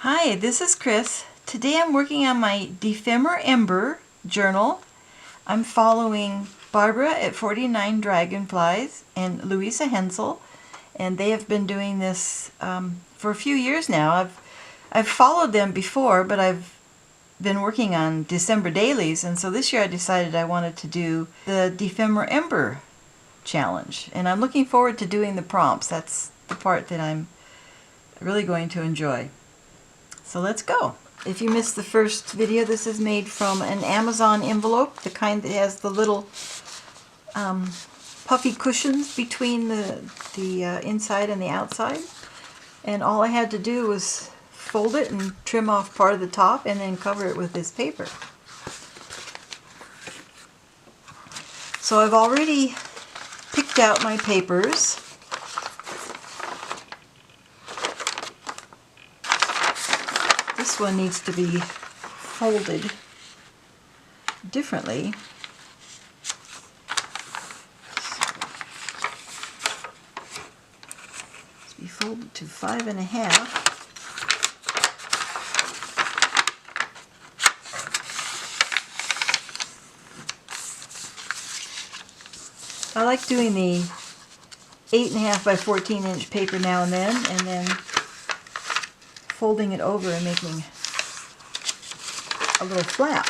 Hi, this is Chris. Today I'm working on my Dephemerember journal. I'm following Barbara at 49 Dragonflies and Luise Hensel, and they have been doing this for a few years now. I've followed them before, but I've been working on December dailies, and so this year I decided I wanted to do the Dephemerember challenge, and I'm looking forward to doing the prompts. That's the part that I'm really going to enjoy. So let's go. If you missed the first video, this is made from an Amazon envelope, the kind that has the little puffy cushions between the inside and the outside. And all I had to do was fold it and trim off part of the top and then cover it with this paper. So I've already picked out my papers. This one needs to be folded differently. It's be folded to 5.5. I like doing the 8.5 by 14 inch paper now and then folding it over and making a little flap.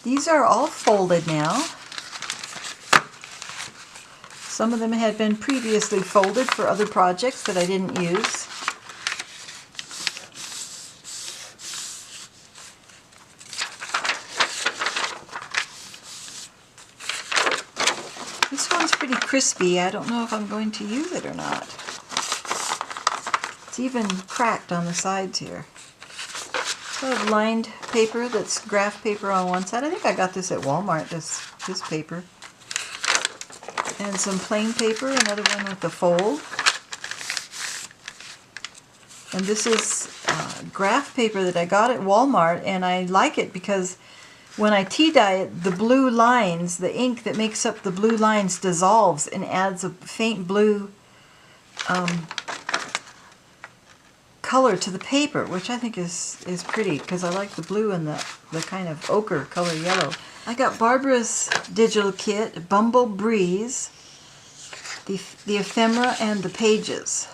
These are all folded now. Some of them had been previously folded for other projects that I didn't use. This one's pretty crispy. I don't know if I'm going to use it or not. It's even cracked on the sides here. So I have lined paper that's graph paper on one side. I think I got this at Walmart, this paper. And some plain paper, another one with the fold. And this is graph paper that I got at Walmart, and I like it because when I tea dye it, the blue lines, the ink that makes up the blue lines dissolves and adds a faint blue color to the paper, which I think is pretty because I like the blue and the kind of ochre color yellow. I got Barbara's digital kit, Bumble Breeze, the ephemera, and the pages.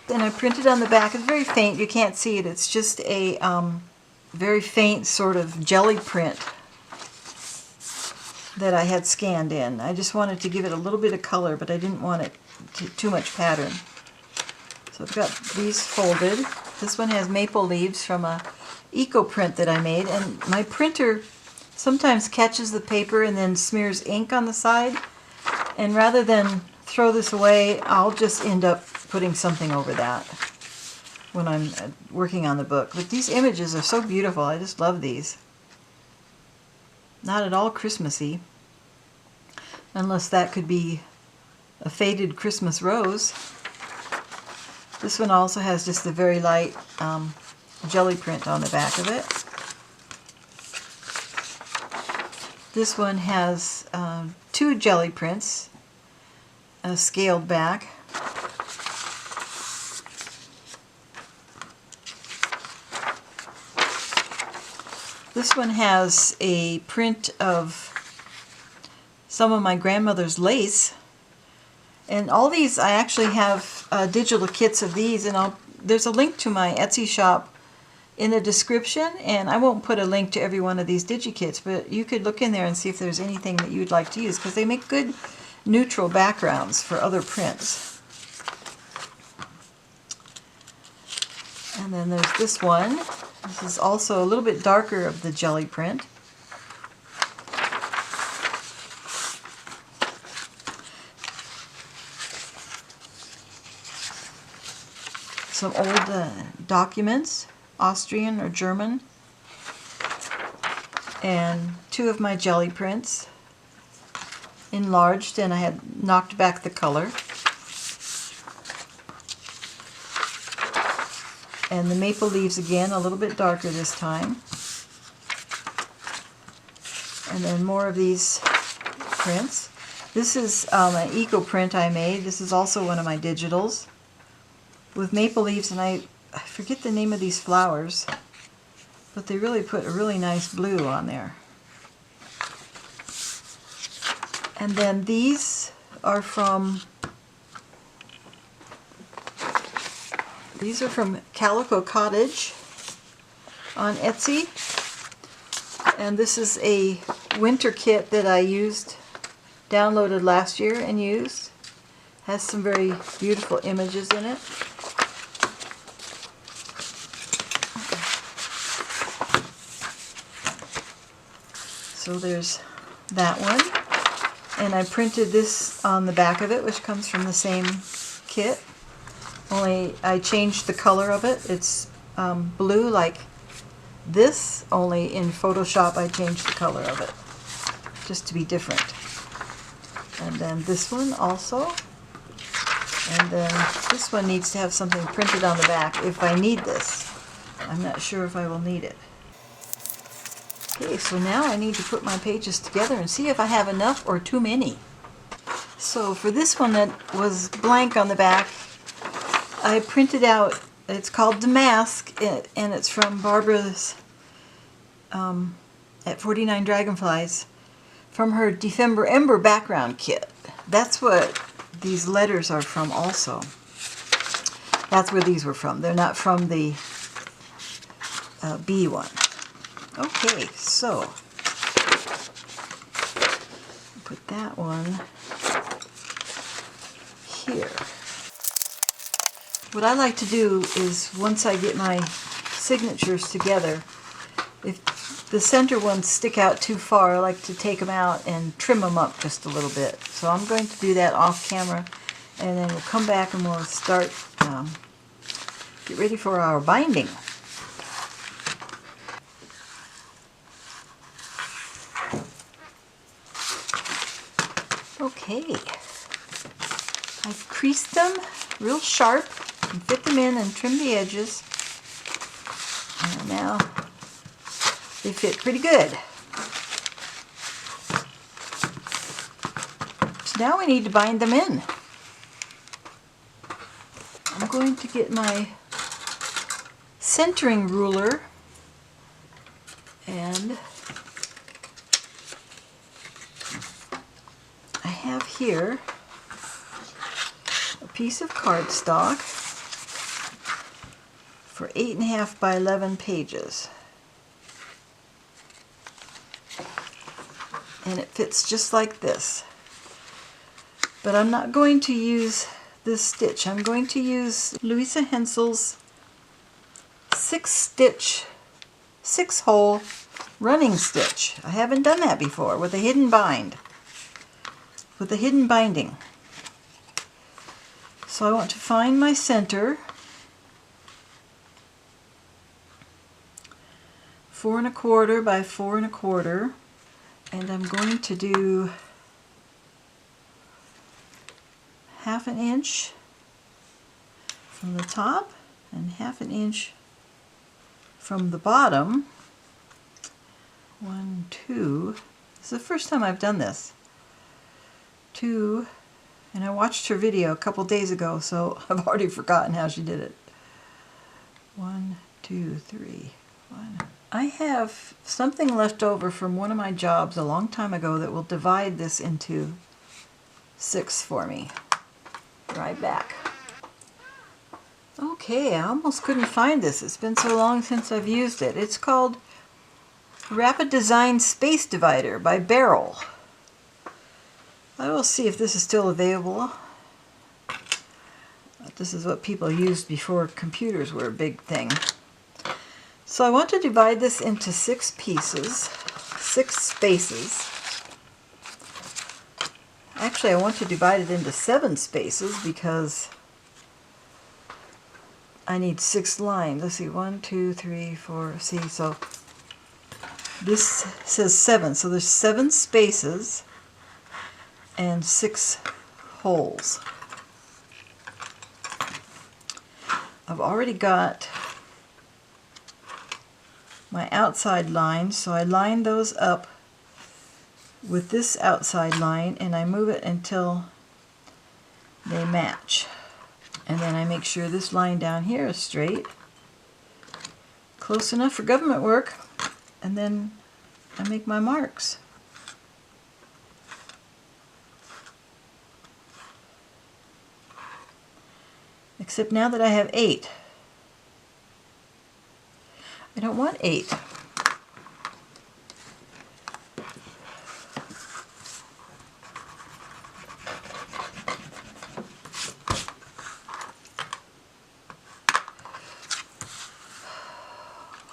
And I printed on the back. It's very faint. You can't see it. It's just a very faint sort of jelly print that I had scanned in. I just wanted to give it a little bit of color, but I didn't want it too much pattern. So I've got these folded. This one has maple leaves from a eco print that I made, and my printer sometimes catches the paper and then smears ink on the side, and rather than throw this away, I'll just end up putting something over that when I'm working on the book. But these images are so beautiful. I just love these. Not at all Christmassy, unless that could be a faded Christmas rose. This one also has just a very light jelly print on the back of it. This one has 2 jelly prints, scaled back. This one has a print of some of my grandmother's lace, and all these I actually have digital kits of these, and there's a link to my Etsy shop in the description, and I won't put a link to every one of these digikits, but you could look in there and see if there's anything that you'd like to use, because they make good neutral backgrounds for other prints. And then there's this one. This is also a little bit darker of the jelly print. some old documents, Austrian or German, and 2 of my jelly prints, enlarged, and I had knocked back the color. And the maple leaves again, a little bit darker this time. And then more of these prints. This is an eco print I made. This is also one of my digitals with maple leaves, and I forget the name of these flowers, but they really put a really nice blue on there. And then these are from Calico Cottage on Etsy. And this is a winter kit that I downloaded last year and used. Has some very beautiful images in it. So there's that one. And I printed this on the back of it, which comes from the same kit. Only I changed the color of it. It's blue like this, only in Photoshop I changed the color of it, just to be different. And then this one also. And then this one needs to have something printed on the back if I need this. I'm not sure if I will need it. Okay, so now I need to put my pages together and see if I have enough or too many. So for this one that was blank on the back, I printed out, it's called Damask, and it's from Barbara's at 49 Dragonflies, from her Dephemerember background kit. That's what these letters are from also. That's where these were from. They're not from the B one. Okay, so put that one here. What I like to do is, once I get my signatures together, if the center ones stick out too far, I like to take them out and trim them up just a little bit. So I'm going to do that off camera, and then we'll come back and we'll start, get ready for our binding. Okay, I've creased them real sharp and fit them in and trimmed the edges, and now they fit pretty good. So now we need to bind them in. I'm going to get my centering ruler, and I have here a piece of cardstock for 8.5 by 11 pages. And it fits just like this. But I'm not going to use this stitch. I'm going to use Luise Hensel's 6-hole running stitch. I haven't done that before with a hidden binding. So I want to find my center, 4 1/4 by 4 1/4, and I'm going to do 1/2 inch from the top and 1/2 inch from the bottom. 1, 2. This is the first time I've done this. 2, and I watched her video a couple days ago, so I've already forgotten how she did it. 1, 2, 3, 1. I have something left over from one of my jobs a long time ago that will divide this into 6 for me. Right back. Okay, I almost couldn't find this. It's been so long since I've used it. It's called RapidDesign Space Divider by Berol. I will see if this is still available. This is what people used before computers were a big thing. So I want to divide this into 6 pieces, 6 spaces. Actually, I want to divide it into 7 spaces because I need 6 lines. Let's see, 1, 2, 3, 4. See, so this says 7, so there's 7 spaces and 6 holes. I've already got my outside lines, so I line those up with this outside line and I move it until they match. And then I make sure this line down here is straight, close enough for government work, and then I make my marks. Except now that I have 8. I don't want 8.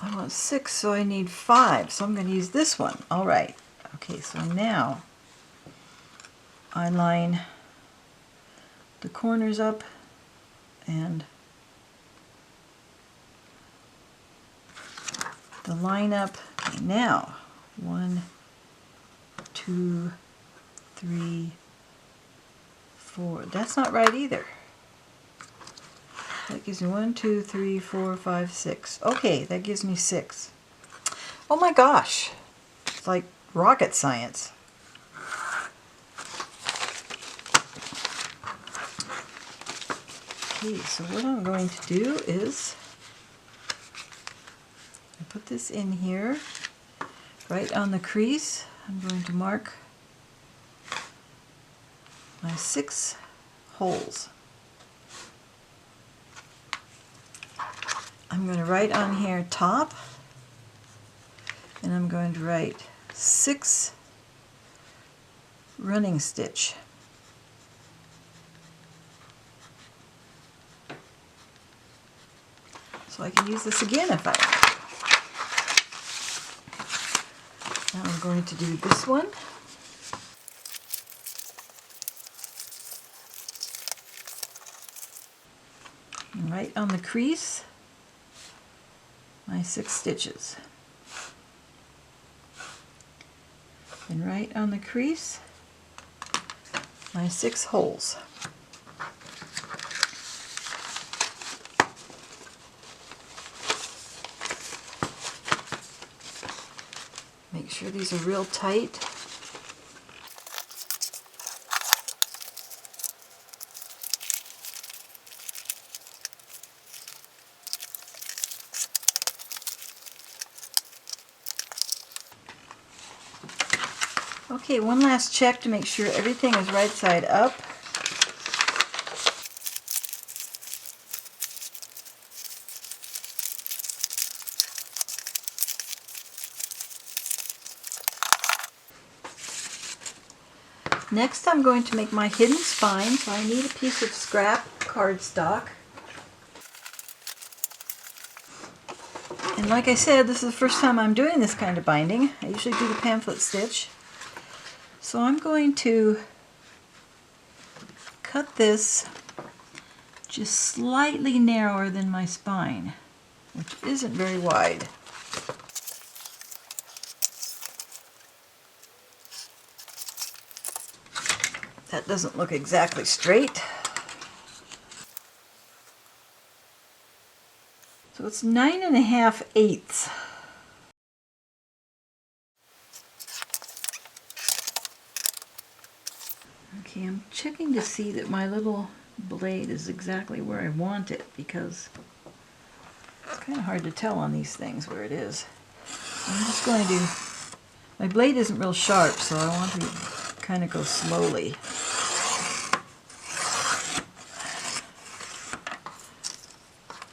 I want 6, so I need 5, so I'm going to use this one. All right. Okay, so now I line the corners up and the line up. Okay, now 1, 2, 3, 4. That's not right either. That gives me 1, 2, 3, 4, 5, 6. Okay, that gives me 6. Oh my gosh, it's like rocket science. Okay, so what I'm going to do is I put this in here, right on the crease. I'm going to mark my 6 holes. I'm going to write on here top, and I'm going to write 6 running stitch. So I can use this again if I want. Now I'm going to do this one. And right on the crease, my 6 stitches. And right on the crease, my 6 holes. Make sure these are real tight. Okay, one last check to make sure everything is right side up. Next I'm going to make my hidden spine, so I need a piece of scrap cardstock. And like I said, this is the first time I'm doing this kind of binding. I usually do the pamphlet stitch. So I'm going to cut this just slightly narrower than my spine, which isn't very wide. That doesn't look exactly straight. So it's 9 1/2/8. Okay, I'm checking to see that my little blade is exactly where I want it, because it's kind of hard to tell on these things where it is. I'm just going to, my blade isn't real sharp, so I want to kind of go slowly.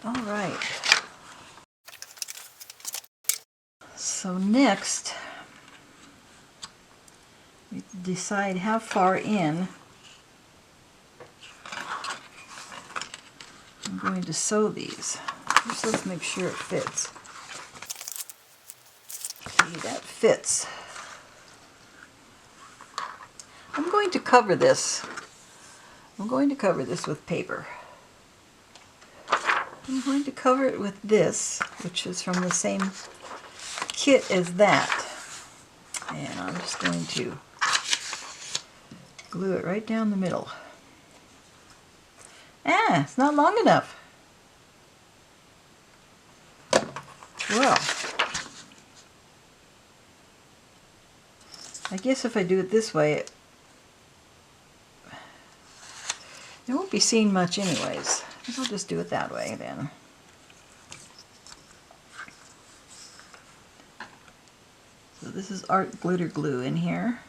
All right. So next, we decide how far in I'm going to sew these. First, let's make sure it fits. Okay, that fits. I'm going to cover this. I'm going to cover this with paper. I'm going to cover it with this, which is from the same kit as that. And I'm just going to glue it right down the middle. Ah, it's not long enough. Well, I guess if I do it this way, it won't be seen much anyways. I'll just do it that way then. So this is art glitter glue in here.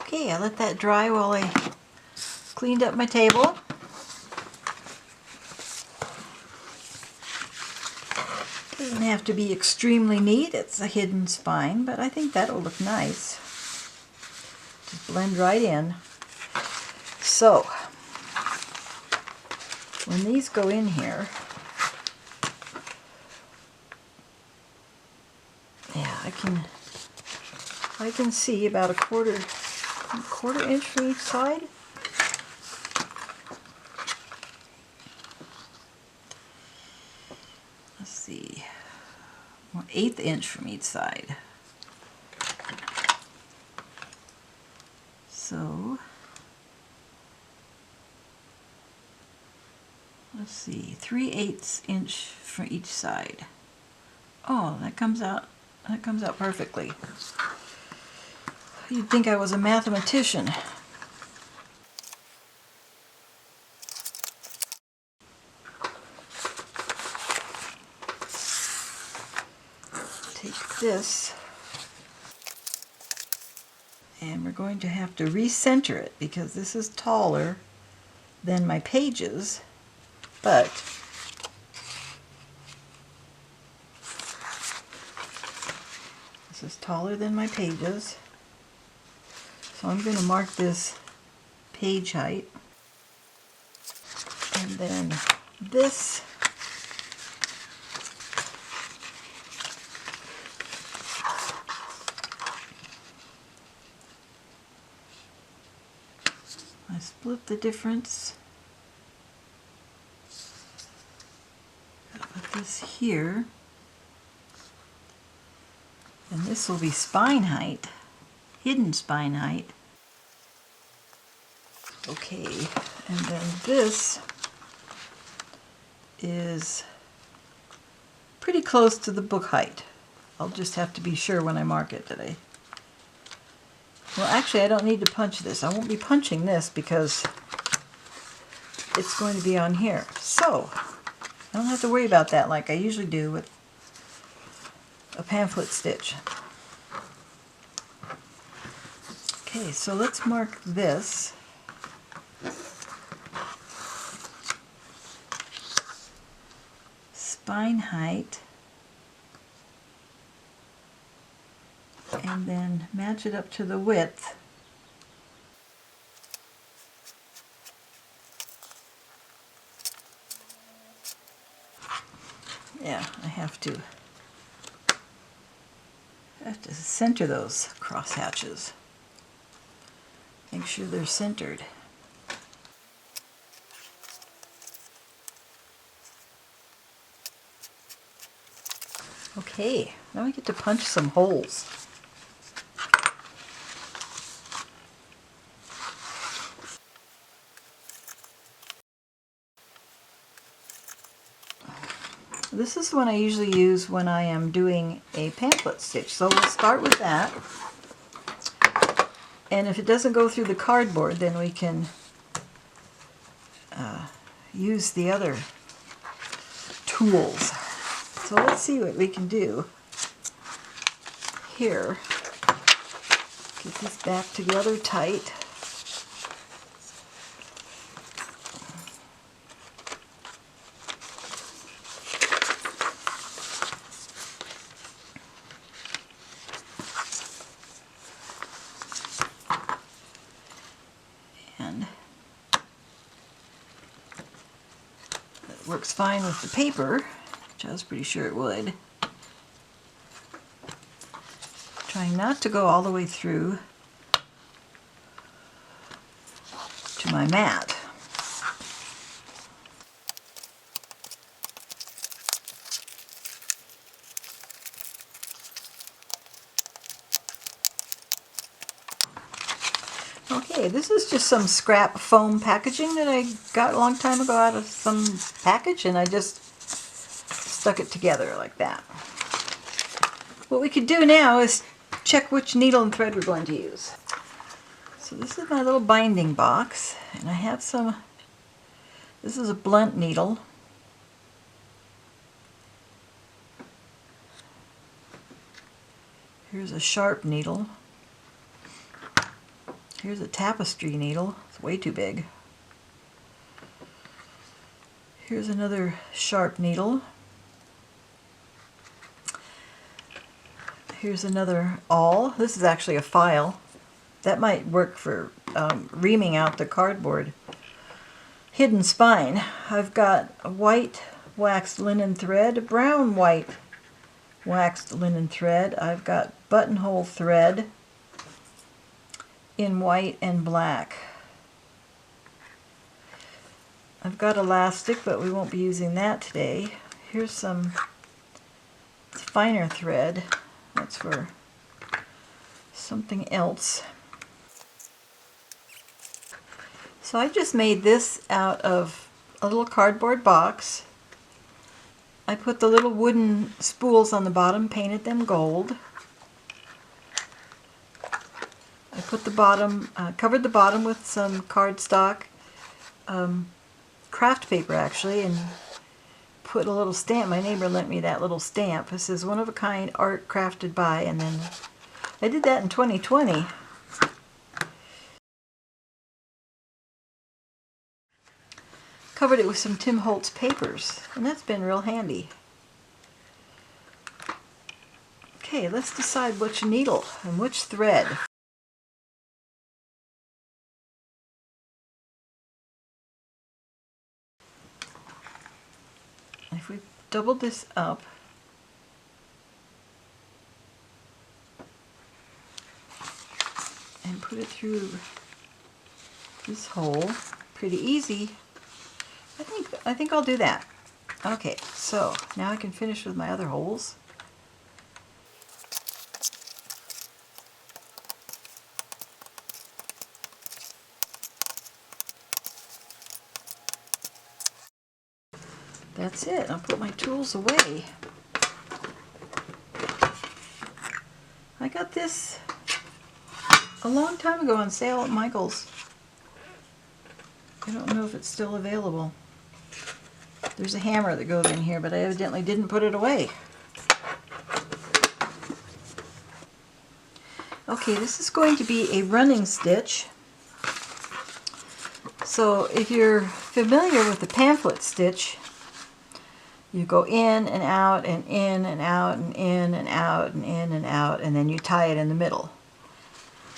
Okay, I let that dry while I cleaned up my table. Doesn't have to be extremely neat, it's a hidden spine, but I think that'll look nice. Just blend right in. So, when these go in here, yeah, I can see about a quarter inch from each side. Let's see, 1/8 inch from each side. So, let's see, 3/8 inch for each side. Oh, that comes out perfectly. You'd think I was a mathematician. Take this, and we're going to have to recenter it because this is taller than my pages, but this is taller than my pages. So I'm going to mark this page height, and then this I split the difference. I'll put this here, and this will be spine height. Hidden spine height. Okay, and then this is pretty close to the book height. I'll just have to be sure when I mark it that well, actually I don't need to punch this. I won't be punching this because it's going to be on here. So, I don't have to worry about that like I usually do with a pamphlet stitch. Okay, so let's mark this. Spine height. And then match it up to the width. Yeah, I have to center those cross hatches. Make sure they're centered. Okay, now I get to punch some holes. This is the one I usually use when I am doing a pamphlet stitch. So we'll start with that. And if it doesn't go through the cardboard, then we can use the other tools. So let's see what we can do. here. Get these back together tight. And it works fine with the paper, which I was pretty sure it would. Trying not to go all the way through to my mat. Okay, this is just some scrap foam packaging that I got a long time ago out of some package, and I just stuck it together like that. What we could do now is check which needle and thread we're going to use. So this is my little binding box, and I have some, this is a blunt needle. Here's a sharp needle. Here's a tapestry needle. It's way too big. Here's another sharp needle. Here's another awl. This is actually a file. That might work for reaming out the cardboard. Hidden spine. I've got a white waxed linen thread, a brown white waxed linen thread. I've got buttonhole thread in white and black. I've got elastic, but we won't be using that today. Here's some finer thread. That's for something else. So I just made this out of a little cardboard box. I put the little wooden spools on the bottom, painted them gold. I put the bottom, covered the bottom with some cardstock, craft paper actually, and put a little stamp. My neighbor lent me that little stamp. It says one of a kind, art crafted by, and then I did that in 2020. Covered it with some Tim Holtz papers, and that's been real handy. Okay, let's decide which needle and which thread. If we double this up, and put it through this hole, pretty easy. I think I'll do that. Okay, so now I can finish with my other holes. That's it. I'll put my tools away. I got this a long time ago on sale at Michael's. I don't know if it's still available. There's a hammer that goes in here, but I evidently didn't put it away. Okay, this is going to be a running stitch. So if you're familiar with the pamphlet stitch, you go in and out and in and out and in and out and in and out, and then you tie it in the middle.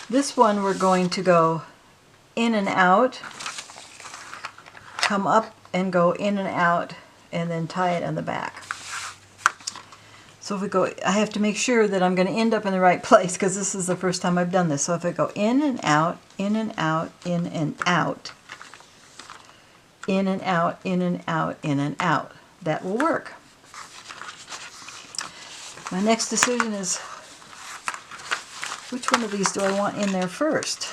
This one we're going to go in and out, come up and go in and out, and then tie it on the back. So if we go, I have to make sure that I'm going to end up in the right place because this is the first time I've done this. So if I go in and out, in and out, in and out, in and out, in and out, in and out, that will work. My next decision is which one of these do I want in there first?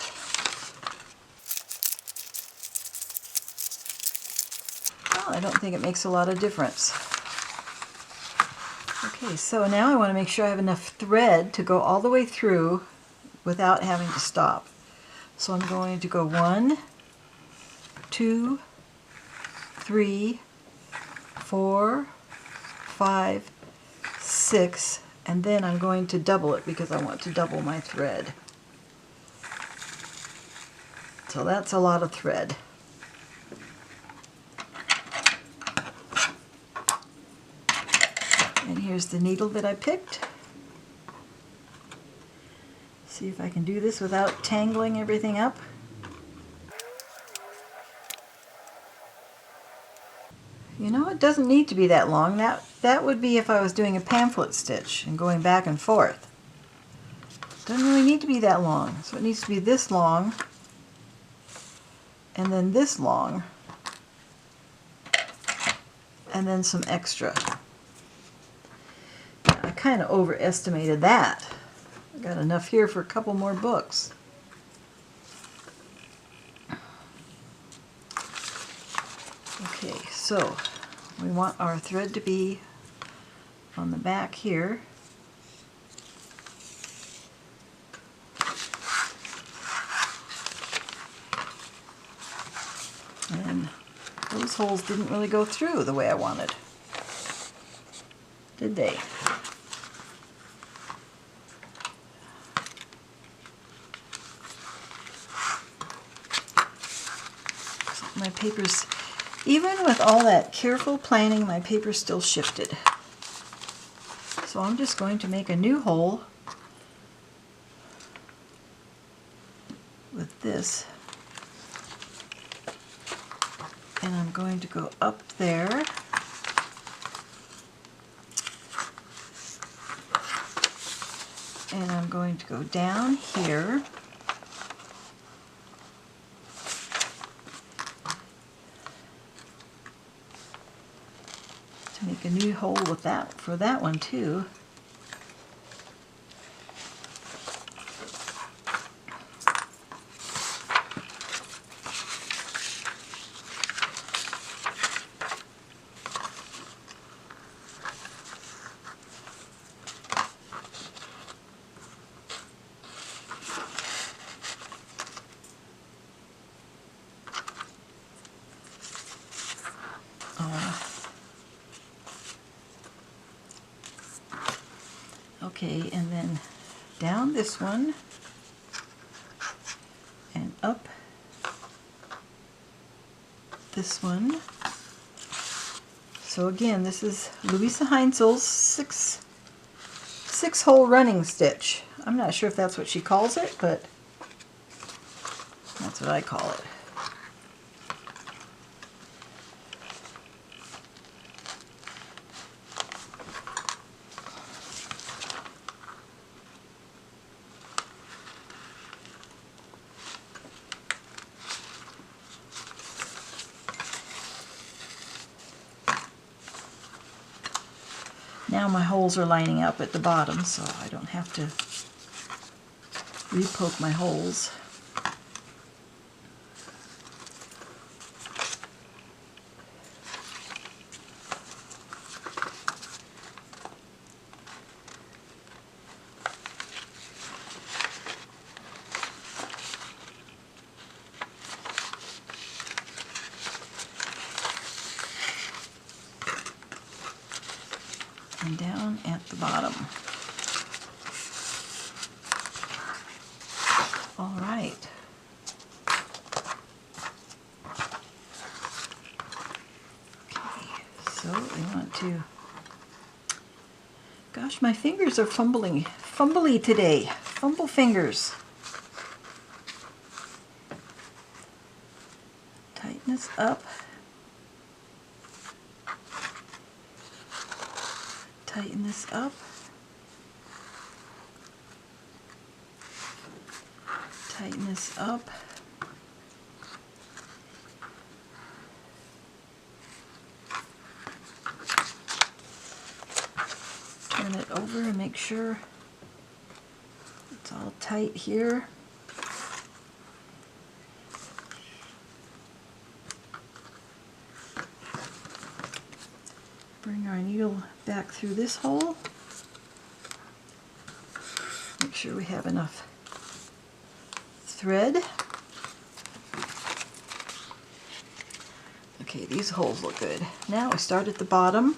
Well, I don't think it makes a lot of difference. Okay, so now I want to make sure I have enough thread to go all the way through without having to stop. So I'm going to go 1, 2, 3, 4, 5, 6, and then I'm going to double it because I want to double my thread. So that's a lot of thread. And here's the needle that I picked. See if I can do this without tangling everything up. You know, it doesn't need to be that long. That would be if I was doing a pamphlet stitch and going back and forth. Doesn't really need to be that long. So it needs to be this long, and then this long, and then some extra. I kind of overestimated that. I got enough here for a couple more books. Okay, so we want our thread to be on the back here. And those holes didn't really go through the way I wanted, did they? My paper's, even with all that careful planning, my paper still shifted. So I'm just going to make a new hole with this. And I'm going to go up there. And I'm going to go down here. To make a new hole with that, for that one too. Okay, and then down this one and up this one. So again, this is Luise Heinzel's six hole running stitch. I'm not sure if that's what she calls it, but that's what I call it. Now my holes are lining up at the bottom, so I don't have to re-poke my holes. And down at the bottom. All right. Okay, so we want to, gosh, my fingers are fumbly today. Fumble fingers. Tighten this up. Tighten this up. Tighten this up. Turn it over and make sure it's all tight here. Bring our needle back through this hole. Make sure we have enough thread. Okay, these holes look good. Now we start at the bottom.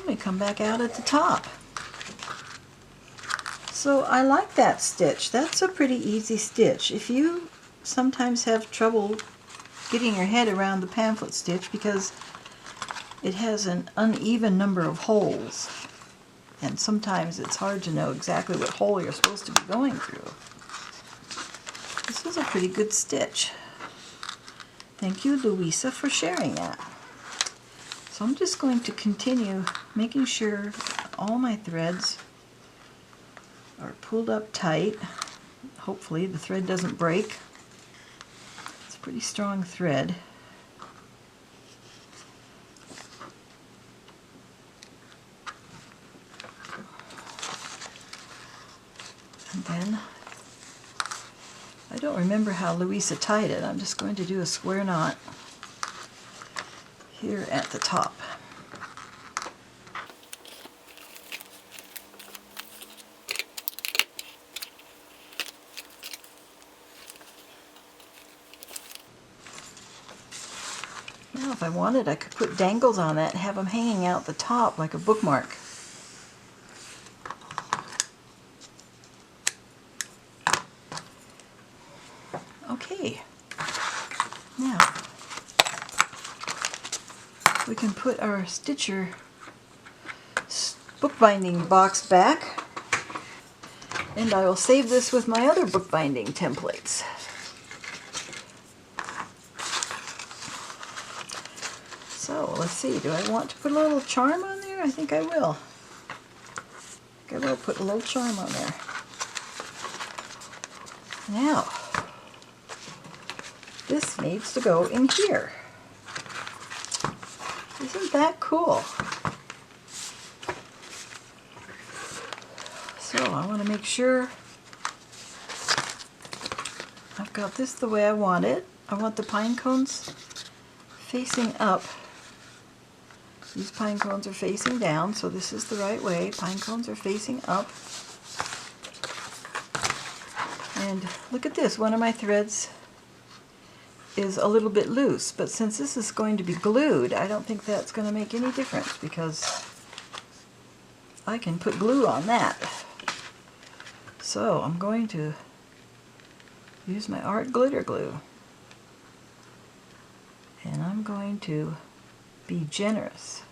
Let me come back out at the top. So I like that stitch. That's a pretty easy stitch. If you sometimes have trouble getting your head around the pamphlet stitch because it has an uneven number of holes, and sometimes it's hard to know exactly what hole you're supposed to be going through, this is a pretty good stitch. Thank you, Luise, for sharing that. So I'm just going to continue making sure all my threads are pulled up tight. Hopefully the thread doesn't break. It's a pretty strong thread. And then, I don't remember how Luise tied it. I'm just going to do a square knot here at the top. Now if I wanted, I could put dangles on that and have them hanging out the top like a bookmark. Okay, now we can put our stitcher bookbinding box back, and I will save this with my other bookbinding templates. So let's see, do I want to put a little charm on there? I think I will. I think I will put a little charm on there. Now, this needs to go in here. Isn't that cool? So I want to make sure I've got this the way I want it. I want the pine cones facing up. These pine cones are facing down, so this is the right way. Pine cones are facing up. And look at this, one of my threads is a little bit loose, but since this is going to be glued, I don't think that's going to make any difference because I can put glue on that. So I'm going to use my art glitter glue, and I'm going to be generous.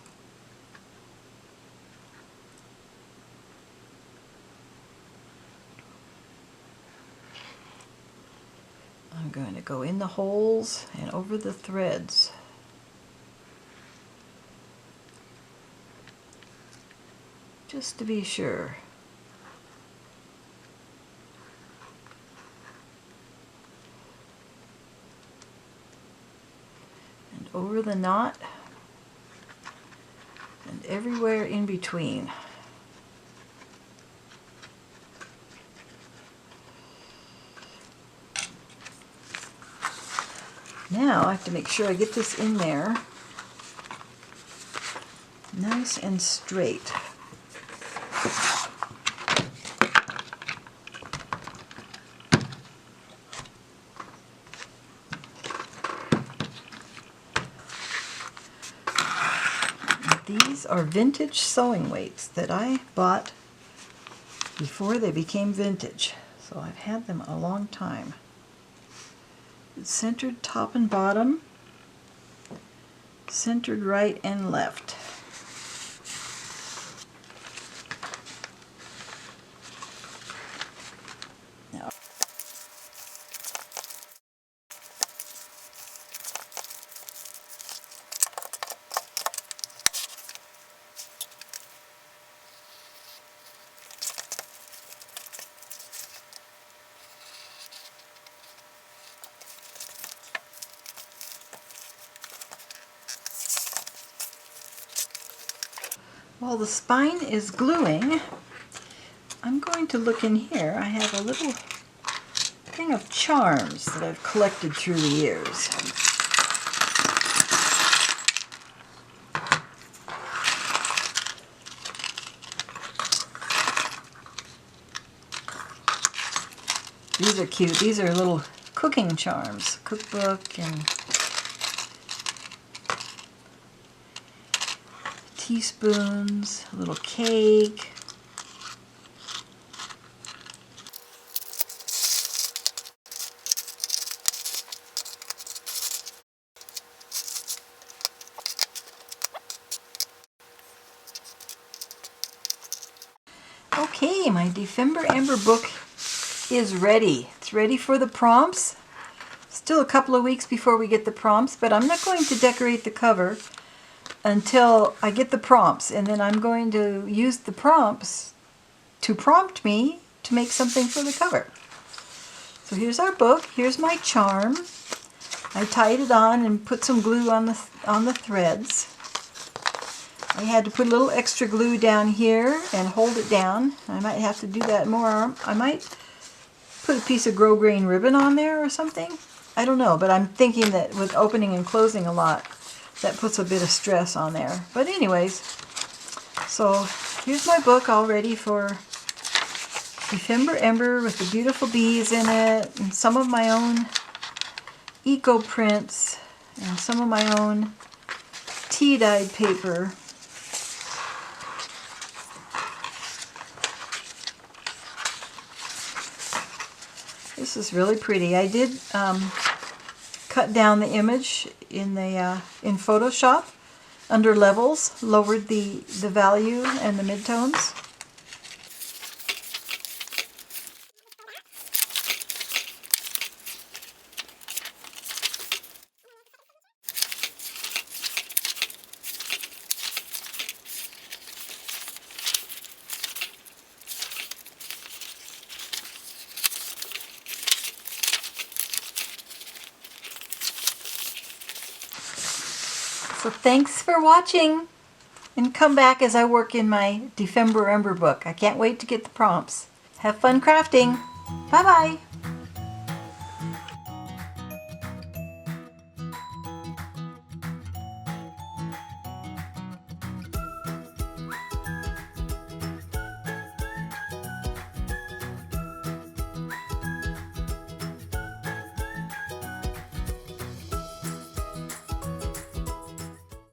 I'm going to go in the holes and over the threads. Just to be sure. And over the knot and everywhere in between. Now I have to make sure I get this in there nice and straight. These are vintage sewing weights that I bought before they became vintage, so I've had them a long time. It's centered top and bottom, centered right and left. Now, while the spine is gluing, I'm going to look in here. I have a little thing of charms that I've collected through the years. These are cute. These are little cooking charms, cookbook and teaspoons, a little cake. Okay, my Dephemerember book is ready. It's ready for the prompts. Still a couple of weeks before we get the prompts, but I'm not going to decorate the cover until I get the prompts, and then I'm going to use the prompts to prompt me to make something for the cover. So here's our book. Here's my charm. I tied it on and put some glue on the threads. I had to put a little extra glue down here and hold it down. I might have to do that more. I might put a piece of grosgrain ribbon on there or something. I don't know, but I'm thinking that with opening and closing a lot, that puts a bit of stress on there. But anyways, so here's my book all ready for Dephemerember with the beautiful bees in it, and some of my own eco prints, and some of my own tea-dyed paper. This is really pretty. I did cut down the image in Photoshop under levels, lowered the value and the midtones. So thanks for watching, and come back as I work in my Dephemerember book. I can't wait to get the prompts. Have fun crafting. Bye-bye.